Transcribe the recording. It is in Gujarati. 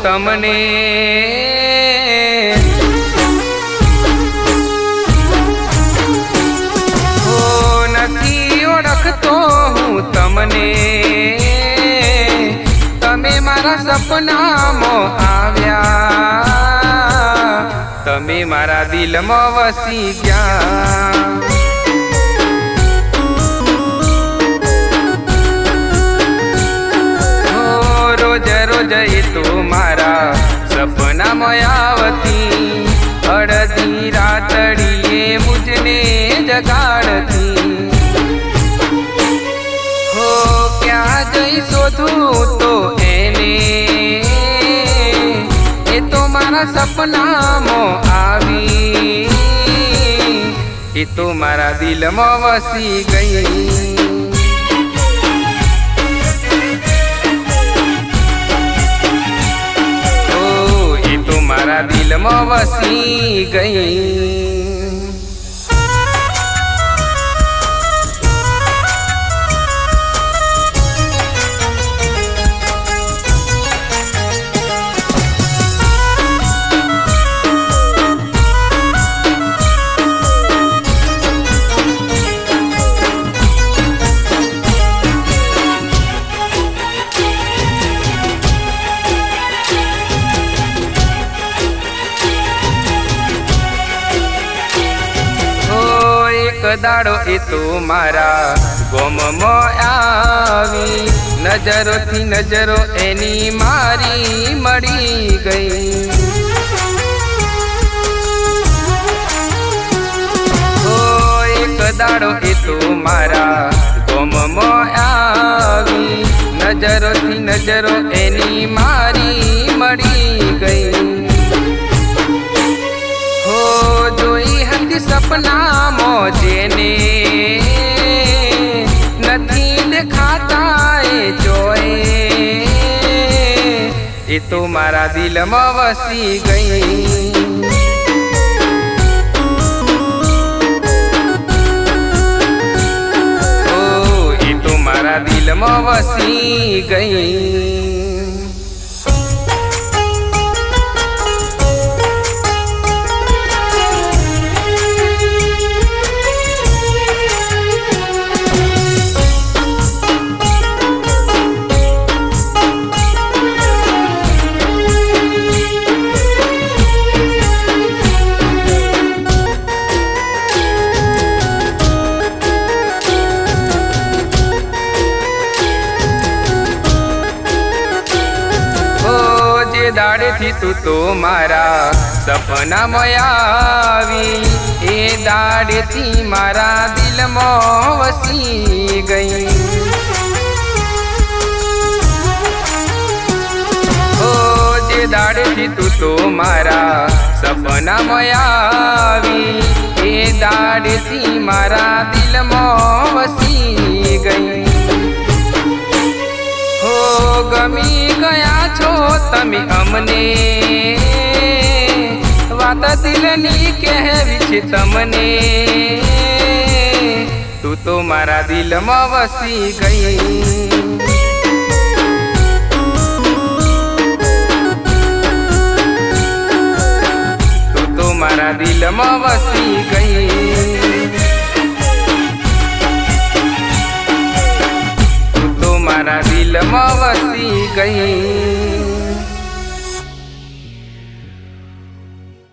તમને હો નથી ઓળખતો હું તમને તમે મારા સપનામાં આવ્યા તમે મારા દિલમાં વસી ગયા રોજ રોજ એ તો મારા સપનામાં આવતી અડધી રાતડીએ મુજને જગાડતી હો ક્યાં જઈ શોધું તો એને એ તો મારા સપનામાં આવી એ તો મારા દિલમાં વસી ગઈ મારા દિલમાં વસી ગઈ દાડો એ તો મારા ગોમમાં આવી નજરોથી નજરો એની મારી મળી ગઈ હો એક દાડો એ તો મારા ગોમમાં આવી નજરોથી નજરો એની મારી મળી ગઈ હો જોઈ હતી સપનામાં જેને નથી દેખાતા એ જોઈ એ તો મારા દિલમાં વસી ગઈ ઓ એ તો મારા દિલમાં વસી ગઈ દાડેથી તું તો મારા સપનામાં આવી એ દાડેથી મારા દિલમાં વસી ગઈ હો જે દાડેથી તું તો મારા સપનામાં આવી એ દાડેથી મારા દિલમાં વસી ગઈ હો ગમી ગયા છો તમે અમને વાત દિલની કહેવી છે તમને તું તો મારા દિલમાં વસી ગઈ તું તો મારા દિલમાં વસી ગઈ મારા દિલમાં વસી ગઈ